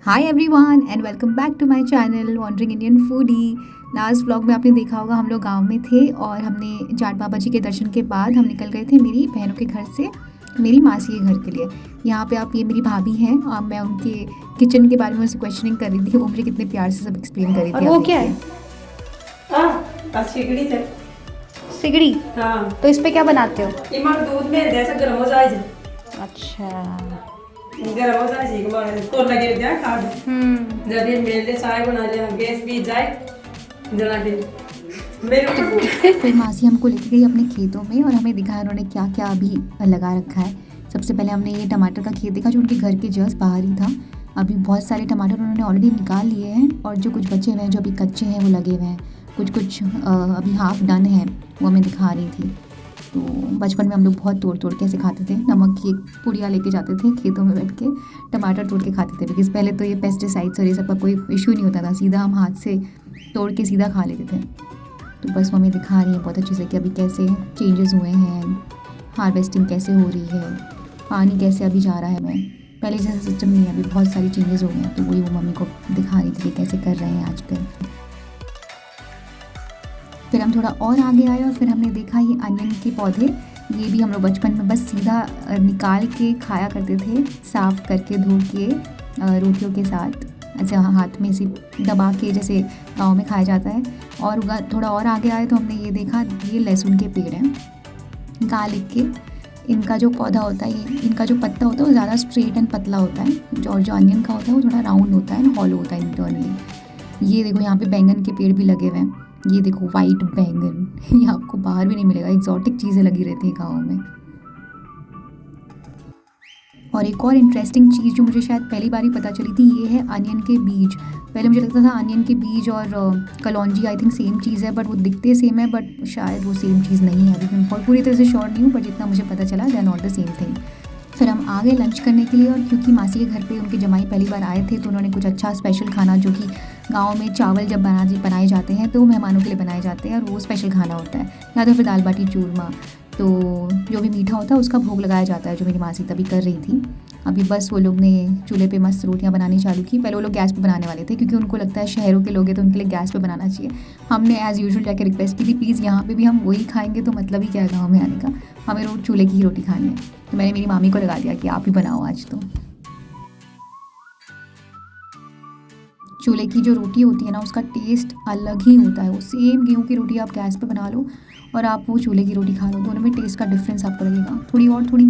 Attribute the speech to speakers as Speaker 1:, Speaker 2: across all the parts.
Speaker 1: Hi everyone and welcome back to my channel wandering Indian foodie. Last vlog में आपने देखा होगा हम लोग गांव में थे और हमने जाट बाबा जी के दर्शन के बाद हम निकल गए थे मेरी बहनों के घर से मेरी मासी के घर के लिए। यहाँ पे आप ये मेरी भाभी हैं और मैं उनके किचन के बारे में उनसे क्वेश्चनिंग कर रही थी। वो मुझे कितने प्यार से सब एक्सप्लेन कर रही
Speaker 2: और
Speaker 1: थी।
Speaker 2: वो
Speaker 1: आप
Speaker 2: क्या है?
Speaker 3: हाँ, सिगड़ी से।
Speaker 2: सिगड़ी।
Speaker 3: हाँ,
Speaker 2: तो इस पे क्या बनाते हो?
Speaker 3: इमार दूध में जैसा गर्म हो जाए
Speaker 2: अच्छा।
Speaker 3: गर्म हो जाए सीख मारे तो लगे क्या खाद जब ये मेले चाय बना लिया गैस भी जाए जला के मेरे
Speaker 1: फिर मासी हमको लेके गई अपने खेतों में और हमें दिखाया उन्होंने क्या क्या अभी लगा रखा है। सबसे पहले हमने ये टमाटर का खेत देखा जो उनके घर के जस्ट बाहर ही था। अभी बहुत सारे टमाटर उन्होंने ऑलरेडी निकाल लिए हैं और जो कुछ बचे हुए हैं जो अभी कच्चे हैं वो लगे हुए हैं। कुछ अभी हाफ डन है वो हमें दिखा रही थी। तो बचपन में हम लोग बहुत तोड़ तोड़ के ऐसे खाते थे। नमक की एक पुड़िया लेके जाते थे खेतों में बैठ के टमाटर तोड़ के खाते थे बिकॉज पहले तो ये पेस्टिसाइड्स और ये सब का कोई इशू नहीं होता था। सीधा हम हाथ से तोड़ के सीधा खा लेते थे। तो बस वो हमें दिखा रही है बहुत अच्छे से कि अभी कैसे चेंजेस हुए हैं, हार्वेस्टिंग कैसे हो रही है, पानी कैसे अभी जा रहा है। हमें पहले जैसा सिस्टम नहीं है, अभी बहुत सारी चेंजेस हो गए हैं। तो वही वो मम्मी को दिखा रही थी कि कैसे कर रहे हैं आजकल। फिर हम थोड़ा और आगे आए और फिर हमने देखा ये अनियन के पौधे। ये भी हम लोग बचपन में बस सीधा निकाल के खाया करते थे, साफ़ करके धो के रोटियों के साथ ऐसे हाथ में से दबा के जैसे गाँव में खाया जाता है। और थोड़ा और आगे आए तो हमने ये देखा ये लहसुन के पेड़ हैं, गार्लिक के। इनका जो पौधा होता है ये इनका जो पत्ता होता है वो ज़्यादा स्ट्रेट एंड पतला होता है और जो अनियन का होता है वो थोड़ा राउंड होता है, हॉलो होता है इंटरनली। ये देखो यहाँ पे बैंगन के पेड़ भी लगे हुए हैं। ये देखो वाइट बैंगन ये आपको बाहर भी नहीं मिलेगा, एक्जॉटिक चीज़ें लगी रहती हैं गाँव में। और एक और इंटरेस्टिंग चीज़ जो मुझे शायद पहली बार ही पता चली थी ये है अनियन के बीज। पहले मुझे लगता था अनियन के बीज और कलौंजी आई थिंक सेम चीज़ है, बट वो दिखते सेम है बट शायद वो सेम चीज़ नहीं है। अभी मैं बहुत पूरी तरह से श्योर नहीं हूँ, बट जितना मुझे पता चला they are not the same thing. फिर हम आ गए लंच करने के लिए और क्योंकि मासी के घर पे उनके जमाई पहली बार आए थे तो उन्होंने कुछ अच्छा स्पेशल खाना, जो कि गाँव में चावल जब बनाए जाते हैं तो मेहमानों के लिए बनाए जाते हैं और वो स्पेशल खाना होता है, या तो फिर दाल बाटी चूरमा। तो जो भी मीठा होता है उसका भोग लगाया जाता है, जो मेरी मासी तभी कर रही थी। अभी बस वो लोग ने चूल्हे पे मस्त रोटियां बनानी चालू की। पहले वो लोग गैस पे बनाने वाले थे क्योंकि उनको लगता है शहरों के लोग हैं तो उनके लिए गैस पे बनाना चाहिए। हमने एज़ यूजुअल जाके रिक्वेस्ट की थी प्लीज़ यहाँ पे भी हम वही खाएंगे, तो मतलब ही क्या है गाँव में आने का, हमें रोज चूल्हे की ही रोटी खानी है। तो मैंने मेरी मामी को लगा दिया कि आप ही बनाओ आज। तो चूल्हे की जो रोटी होती है ना उसका टेस्ट अलग ही होता है। वो सेम गेहूँ की रोटी आप गैस पे बना लो और आप वो चूल्हे की रोटी खा लो, दोनों में टेस्ट का डिफरेंस आपको लगेगा। थोड़ी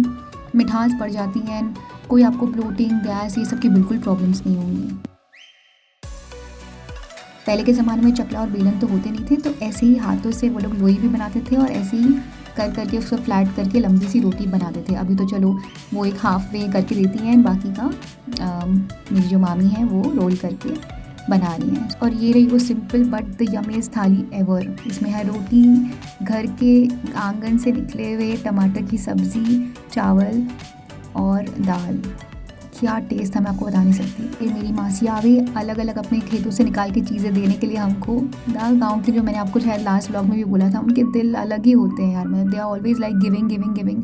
Speaker 1: मिठास पड़ जाती है एंड कोई आपको ब्लोटिंग, गैस, ये सब की बिल्कुल प्रॉब्लम्स नहीं होंगी। पहले के ज़माने में चकला और बेलन तो होते नहीं थे, तो ऐसे ही हाथों से वो लोग लोई भी बनाते थे और ऐसे ही कर करके उसको फ्लैट करके लंबी सी रोटी बनाते थे। अभी तो चलो वो एक हाफ वे करके देती हैं एंड बाकी का मेरी जो मामी है वो रोल करके बना रही हैं। और ये रही वो सिंपल बट द यमीस्ट थाली एवर। इसमें है रोटी, घर के आंगन से निकले हुए टमाटर की सब्ज़ी, चावल और दाल। क्या टेस्ट था मैं आपको बता नहीं सकती। ये मेरी मासी आ गई अलग अलग अपने खेतों से निकाल के चीज़ें देने के लिए हमको। गाँव के जो मैंने आपको शायद लास्ट व्लॉग में भी बोला था, उनके दिल अलग ही होते हैं यार। मतलब they are always like giving.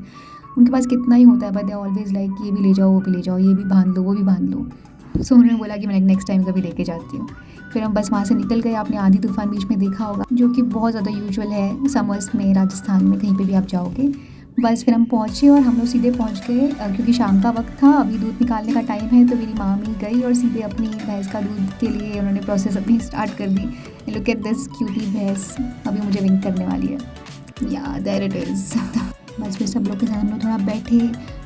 Speaker 1: उनके पास कितना ही होता है but they are always like ये भी ले जाओ, वो भी ले जाओ, ये भी बांध लो, वो भी बांध लो। सो उन्होंने बोला कि मैं नेक्स्ट टाइम कभी लेके जाती हूँ। फिर हम बस वहाँ से निकल गए। आपने आंधी तूफान बीच में देखा होगा, जो कि बहुत ज़्यादा यूजुअल है समर्स में, राजस्थान में कहीं पे भी आप जाओगे। बस फिर हम पहुँचे और हम लोग सीधे पहुँच गए क्योंकि शाम का वक्त था, अभी दूध निकालने का टाइम है। तो मेरी मामी गई और सीधे अपनी भैंस का दूध के लिए उन्होंने प्रोसेस अपनी स्टार्ट कर दी। लुक एट दिस क्यूटी भैंस, अभी मुझे विंक करने वाली है। या देयर इट इज़। बस फिर सब लोग के साथ हम लोग थोड़ा बैठे।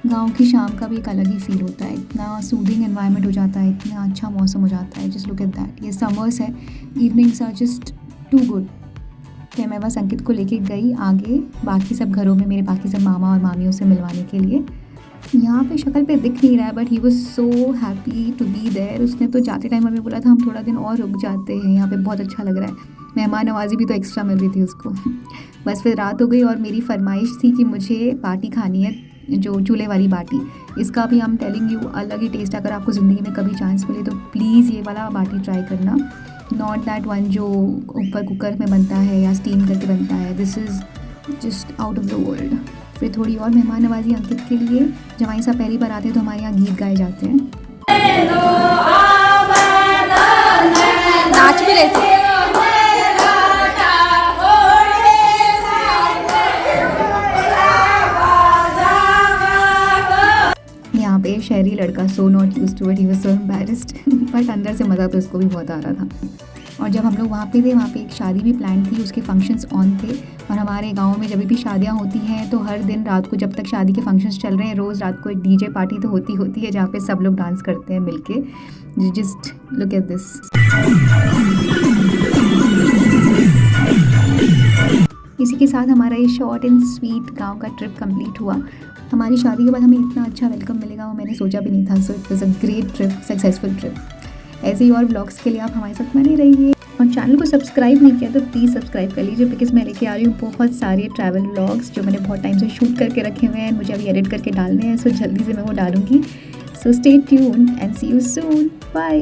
Speaker 1: गांव की शाम का भी एक अलग ही फील होता है, इतना सूदिंग एनवायरनमेंट हो जाता है, इतना अच्छा मौसम हो जाता है। जस्ट लुक एट दैट, ये समर्स है, evenings are just too good. फिर मैं बस अंकित को लेके गई आगे बाकी सब घरों में, मेरे बाकी सब मामा और मामियों से मिलवाने के लिए। यहाँ पे शक्ल पे दिख नहीं रहा है but he was so happy to be there. उसने तो जाते टाइम हमें बोला था हम थोड़ा दिन और रुक जाते हैं, यहाँ पे बहुत अच्छा लग रहा है। मेहमान नवाजी भी तो एक्स्ट्रा मिल रही थी उसको। बस फिर रात हो गई और मेरी फरमाइश थी कि मुझे बाटी खानी है, जो चूल्हे वाली बाटी। इसका भी हम टेलिंग यू अलग ही टेस्ट। अगर आपको ज़िंदगी में कभी चांस मिले तो प्लीज़ ये वाला बाटी ट्राई करना, नॉट दैट वन जो ऊपर कुकर में बनता है या स्टीम करके बनता है। This is just out of the world. फिर थोड़ी और मेहमान नवाजी अंकित के लिए। जमाई साहब पहली बार आते हैं तो हमारे यहाँ गीत गाए जाते हैं। एम्बेरस्ड बट अंदर से मज़ा तो इसको भी बहुत आ रहा था। और जब हम लोग वहाँ पे थे, वहाँ पे एक शादी भी प्लान थी, उसके फंक्शंस ऑन थे। और हमारे गांव में जब भी शादियाँ होती हैं तो हर दिन रात को, जब तक शादी के फंक्शंस चल रहे हैं, रोज़ रात को एक डीजे पार्टी तो होती है जहाँ पे सब लोग डांस करते हैं मिलके। Just look at this. इसी के साथ हमारा ये शॉर्ट एंड स्वीट गांव का ट्रिप कंप्लीट हुआ। हमारी शादी के बाद हमें इतना अच्छा वेलकम मिलेगा वो मैंने सोचा भी नहीं था। So it was a great trip, successful trip. ऐसे ही और ब्लॉग्स के लिए आप हमारे साथ बने रहिए। और चैनल को सब्सक्राइब नहीं किया तो प्लीज़ सब्सक्राइब कर लीजिए, बिकॉज मैं लेके आ रही हूँ बहुत सारे ट्रैवल व्लॉग्स जो मैंने बहुत टाइम से शूट करके रखे हुए हैं, मुझे अभी एडिट करके डालने हैं। सो जल्दी से मैं वो डालूँगी। So stay tuned and see you soon. Bye.